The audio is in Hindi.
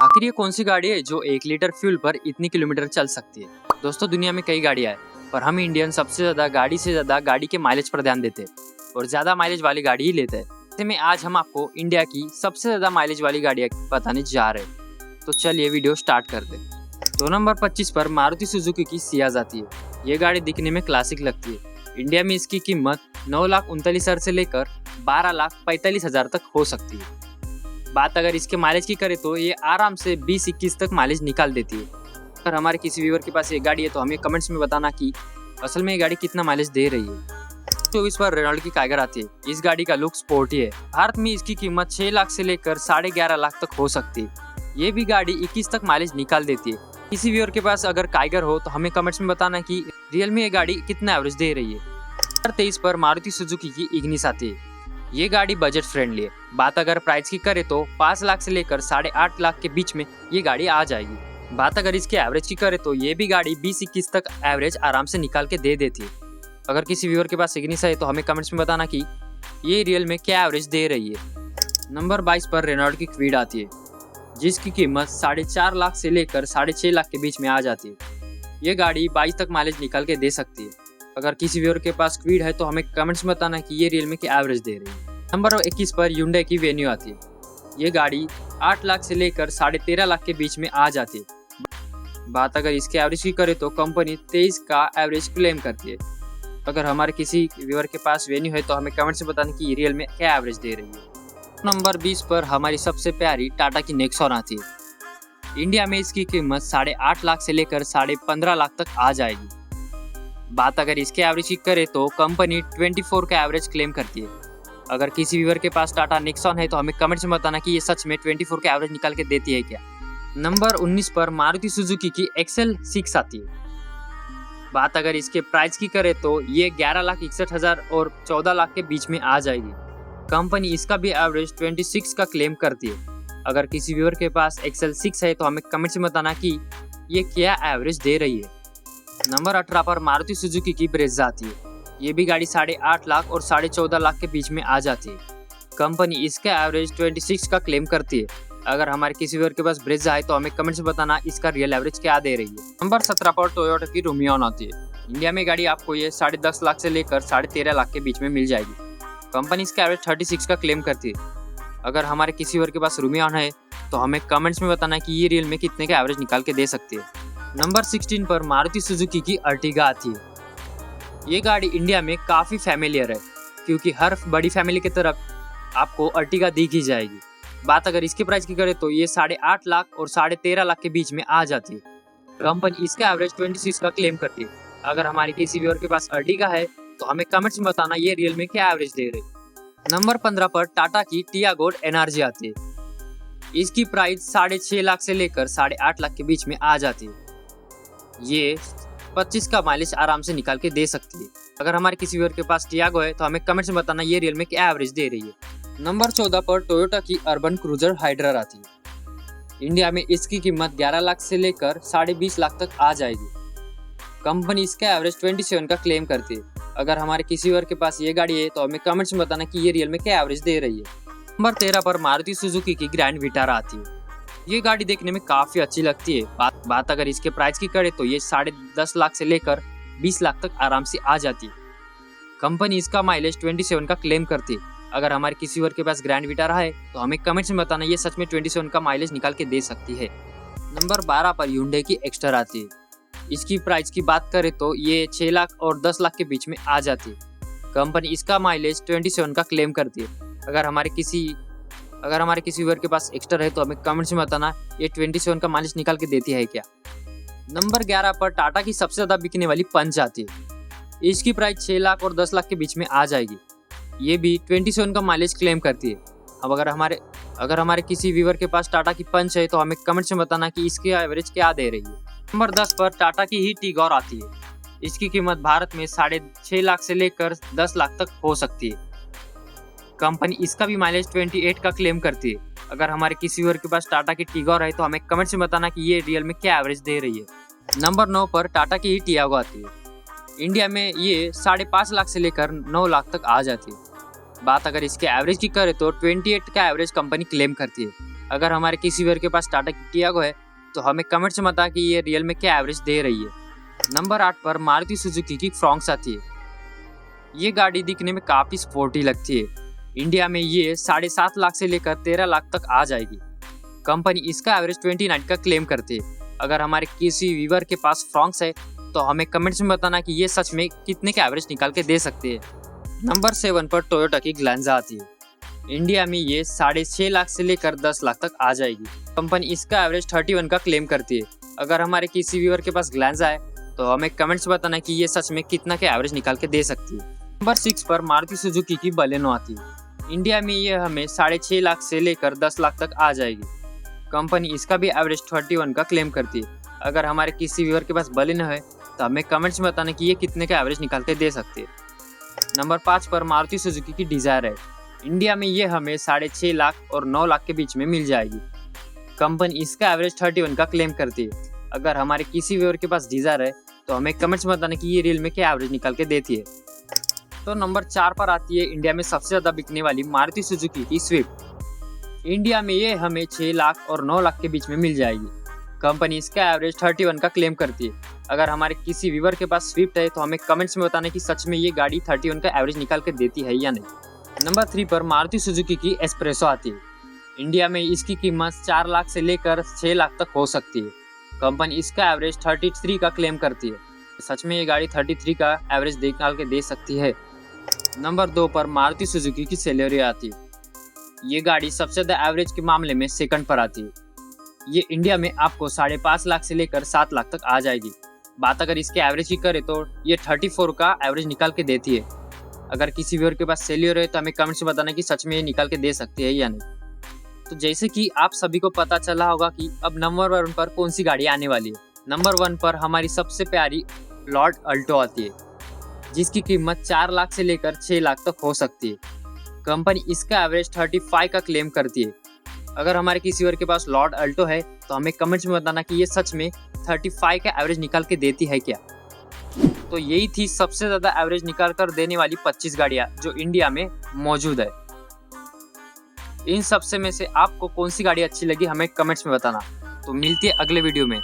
आखिर ये कौन सी गाड़ी है जो 1 लीटर फ्यूल पर इतनी किलोमीटर चल सकती है। दोस्तों, दुनिया में कई गाड़ियां हैं, पर हम इंडियन सबसे ज्यादा गाड़ी के माइलेज पर ध्यान देते हैं और ज्यादा माइलेज वाली गाड़ी ही लेते हैं। ऐसे में आज हम आपको इंडिया की सबसे ज्यादा माइलेज वाली गाड़ियां बताने जा रहे हैं। तो चलिए वीडियो स्टार्ट करते हैं। तो नंबर 25 पर मारुति सुजुकी की सियाज आती है। ये गाड़ी दिखने में क्लासिक लगती है। इंडिया में इसकी कीमत 9,39,000 से लेकर 12,45,000 तक हो सकती है। बात अगर इसके माइलेज की करें तो ये आराम से 20-21 तक माइलेज निकाल देती है। अगर हमारे किसी व्यूअर के पास ये गाड़ी है तो हमें कमेंट्स में बताना कि असल में ये गाड़ी कितना माइलेज दे रही है। 24 पर रेनॉल्ट की काइगर आती है। इस गाड़ी का लुक स्पोर्टी है। भारत में इसकी कीमत 6 लाख से लेकर 11.5 लाख तक हो सकती है। ये भी गाड़ी 21 तक माइलेज निकाल देती है। किसी व्यूअर के पास अगर काइगर हो तो हमें कमेंट्स में बताना कि रियल में ये गाड़ी कितना एवरेज दे रही है। 23 पर मारुति सुजुकी की इग्निस आती है। ये गाड़ी बजट फ्रेंडली है। बात अगर प्राइस की करें तो 5 लाख से लेकर 8.5 लाख के बीच में ये गाड़ी आ जाएगी। बात अगर इसके एवरेज की करें तो ये भी गाड़ी 20-21 तक एवरेज आराम से निकाल के दे देती है। अगर किसी व्यूअर के पास इग्निस है तो हमें कमेंट्स में बताना कि ये रियल में क्या एवरेज दे रही है। नंबर 22 पर रेनॉल्ट की क्विड आती है, जिसकी कीमत 4.5 लाख से लेकर 6.5 लाख के बीच में आ जाती है। ये गाड़ी 22 तक माइलेज निकाल के दे सकती है। अगर किसी व्यूअर के पास क्विड है तो हमें कमेंट्स में बताना कि ये रियल में क्या एवरेज दे रही है। नंबर 21 पर Hyundai की वेन्यू आती है। ये गाड़ी 8 लाख से लेकर 13.5 लाख के बीच में आ जाती है। बात अगर इसके एवरेज की करें तो कंपनी 23 का एवरेज क्लेम करती है। अगर हमारे किसी व्यूअर के पास वेन्यू है तो हमें कमेंट्स में बताना कि ये रियल में क्या एवरेज दे रही है। नंबर 20 पर हमारी सबसे प्यारी टाटा की नेक्सॉन आती है। इंडिया में इसकी कीमत 8.5 लाख से लेकर 15.5 लाख तक आ जाएगी। बात अगर इसके एवरेज की करें तो कंपनी 24 का एवरेज क्लेम करती है। अगर किसी व्यूअर के पास टाटा नेक्सॉन है तो हमें कमेंट्स में बताना कि ये सच में 24 का एवरेज निकाल के देती है क्या। नंबर 19 पर मारुति सुजुकी की XL6 आती है। बात अगर इसके प्राइस की करें तो ये 11,61,000 और 14 लाख के बीच में आ जाएगी। कंपनी इसका भी एवरेज 26 का क्लेम करती है। अगर किसी व्यूअर के पास XL6 है तो हमें कमेंट्स में बताना कि ये क्या एवरेज दे रही है। नंबर 18 पर मारुति सुजुकी की ब्रेज़ा आती है। ये भी गाड़ी 8.5 लाख और 14.5 लाख के बीच में आ जाती है। कंपनी इसका एवरेज 26 का क्लेम करती है। अगर हमारे किसी व्यूअर के पास ब्रेज़ा है तो हमें कमेंट्स में बताना इसका रियल एवरेज क्या दे रही है। नंबर 17 पर टोयोटा की रूमियॉन आती है। इंडिया में गाड़ी आपको ये 10.5 लाख से लेकर 13.5 लाख के बीच में मिल जाएगी। कंपनी इसका एवरेज 36 का क्लेम करती है। अगर हमारे किसी व्यूअर के पास रूमियॉन है तो हमें कमेंट्स में बताना कि ये रियल में कितने का एवरेज निकाल के दे सकती है। नंबर 16 पर मारुति सुजुकी की अर्टिगा आती है। ये गाड़ी इंडिया में काफ़ी फैमिलियर है, क्योंकि हर बड़ी फैमिली की तरफ आपको अर्टिगा दिखी जाएगी। बात अगर इसके प्राइस की करें तो ये 8.5 लाख और 13.5 लाख के बीच में आ जाती है। कंपनी इसका एवरेज 26 का क्लेम करती है। अगर हमारे किसी व्यूअर के पास अर्टिगा है तो हमें कमेंट्स में बताना ये रियल में क्या एवरेज दे रही है। नंबर 15 पर टाटा की टियागो NRG आती है। इसकी प्राइस 6.5 लाख से लेकर 8.5 लाख के बीच में आ जाती है। ये 25 का माइलेज आराम से निकाल के दे सकती है। अगर हमारे किसी व्यूअर के पास टियागो है तो हमें कमेंट्स में बताना ये रियल में क्या एवरेज दे रही है। नंबर 14 पर टोयोटा की अर्बन क्रूजर हाइड्रर आती है। इंडिया में इसकी कीमत 11 लाख से लेकर 20.5 लाख तक आ जाएगी। कंपनी इसका एवरेज 27 का क्लेम करती है। अगर हमारे किसी व्यूअर के पास ये गाड़ी है तो हमें कमेंट्स में बताना कि ये रियल में क्या एवरेज दे रही है। नंबर 13 पर मारुति सुजुकी की ग्रैंड विटारा आती है। ये गाड़ी देखने में काफ़ी अच्छी लगती है। बात अगर इसके प्राइस की करें तो ये 10.5 लाख से लेकर 20 लाख तक आराम से आ जाती है। कंपनी इसका माइलेज 27 का क्लेम करती है। अगर हमारे किसी व्यूअर के पास ग्रैंड विटारा है तो हमें कमेंट्स में बताना ये सच में 27 का माइलेज निकाल के दे सकती है। नंबर 12 पर Hyundai की एक्स्टर आती है। इसकी प्राइस की बात करें तो ये 6 लाख और 10 लाख के बीच में आ जाती है। कंपनी इसका माइलेज 27 का क्लेम करती है। अगर हमारे किसी व्यूअर के पास एक्स्टर है तो हमें कमेंट्स में बताना ये 27 का माइलेज निकाल के देती है क्या। नंबर 11 पर टाटा की सबसे ज़्यादा बिकने वाली पंच आती है। इसकी प्राइस 6 लाख और 10 लाख के बीच में आ जाएगी। ये भी 27 का माइलेज क्लेम करती है। अब अगर हमारे किसी व्यूअर के पास टाटा की पंच है तो हमें कमेंट्स में बताना कि इसकी एवरेज क्या दे रही है। नंबर 10 पर टाटा की ही टिगोर आती है। इसकी कीमत भारत में 6.5 लाख से लेकर 10 लाख तक हो सकती है। कंपनी इसका भी माइलेज 28 का क्लेम करती है। अगर हमारे किसी व्यूअर के पास टाटा की टिगोर है तो हमें कमेंट्स में बताना कि ये रियल में क्या एवरेज दे रही है। नंबर 9 पर टाटा की ही टियागो आती है। इंडिया में ये 5.5 लाख से लेकर 9 लाख तक आ जाती है। बात अगर इसके एवरेज की करें तो 28 का एवरेज कंपनी क्लेम करती है। अगर हमारे किसी व्यूअर के पास टाटा की टियागो है तो हमें कमेंट्स में बता कि ये रियल में क्या एवरेज दे रही है। नंबर 8 पर मारुति सुजुकी की फ्रॉन्क्स आती है। ये गाड़ी दिखने में काफ़ी स्पोर्टी लगती है। इंडिया में ये 7.5 लाख से लेकर 13 लाख तक आ जाएगी। कंपनी इसका एवरेज 29 का क्लेम करती है। अगर हमारे किसी व्यूअर के पास फ्रॉन्क्स है तो हमें कमेंट्स में बताना कि ये सच में कितने का एवरेज निकाल के दे सकती है। नंबर 7 पर टोयोटा की ग्लैंजा आती है। इंडिया में ये 6.5 लाख से लेकर 10 लाख तक आ जाएगी। कंपनी इसका एवरेज 31 का क्लेम करती है। अगर हमारे किसी व्यूअर के पास ग्लैंजा है तो हमें कमेंट्स में बताना कि ये सच में कितना का एवरेज निकाल के दे सकती है। नंबर 6 पर मारुति सुजुकी की बलेनो आती है। इंडिया में ये हमें 6.5 लाख से लेकर 10 लाख तक आ जाएगी। कंपनी इसका भी एवरेज 31 का क्लेम करती है। अगर हमारे किसी व्यूअर के पास बलेनो है तो हमें कमेंट्स में बताना कि ये कितने का एवरेज निकाल के दे सकती है। नंबर 5 पर मारुति सुजुकी की डिजायर है। इंडिया में ये हमें 6.5 लाख और 9 लाख के बीच में मिल जाएगी। कंपनी इसका एवरेज 31 का क्लेम करती है। अगर हमारे किसी व्यूअर के पास डिजायर है तो हमें कमेंट्स में बताना कि ये रियल में क्या एवरेज निकाल के देती है। तो नंबर 4 पर आती है इंडिया में सबसे ज़्यादा बिकने वाली मारुति सुजुकी की स्विफ्ट। इंडिया में ये हमें 6 लाख और 9 लाख के बीच में मिल जाएगी। कंपनी इसका एवरेज 31 का क्लेम करती है। अगर हमारे किसी व्यूअर के पास स्विफ्ट है तो हमें कमेंट्स में बताना कि सच में ये गाड़ी 31 का एवरेज निकाल के देती है या नहीं। नंबर 3 पर मारुति सुजुकी की एस्प्रेसो आती है। इंडिया में इसकी कीमत 4 लाख से लेकर 6 लाख तक हो सकती है। कंपनी इसका एवरेज 33 का क्लेम करती है। सच में ये गाड़ी 33 का एवरेज निकाल के दे सकती है। नंबर 2 पर मारुति सुजुकी की सेलेरियो आती है। ये गाड़ी सबसे ज़्यादा एवरेज के मामले में सेकंड पर आती है। ये इंडिया में आपको 5.5 लाख से लेकर 7 लाख तक आ जाएगी। बात अगर इसके एवरेज की करें तो ये 34 का एवरेज निकाल के देती है। अगर किसी व्यूअर के पास सेलेरियो है तो हमें कमेंट्स में बताना कि सच में ये निकाल के दे सकती है या नहीं। तो जैसे कि आप सभी को पता चला होगा कि अब नंबर 1 पर कौन सी गाड़ी आने वाली है। नंबर 1 पर हमारी सबसे प्यारी लॉर्ड अल्टो आती है, जिसकी कीमत 4 लाख से लेकर 6 लाख तक हो सकती है। कंपनी इसका एवरेज 35 का क्लेम करती है। अगर हमारे किसी और के पास लॉर्ड अल्टो है तो हमें कमेंट्स में बताना कि ये सच में 35 का एवरेज निकाल के देती है क्या। तो यही थी सबसे ज़्यादा एवरेज निकाल कर देने वाली 25 गाड़ियाँ जो इंडिया में मौजूद है। इन सबसे में से आपको कौन सी गाड़ी अच्छी लगी हमें कमेंट्स में बताना। तो मिलती है अगले वीडियो में।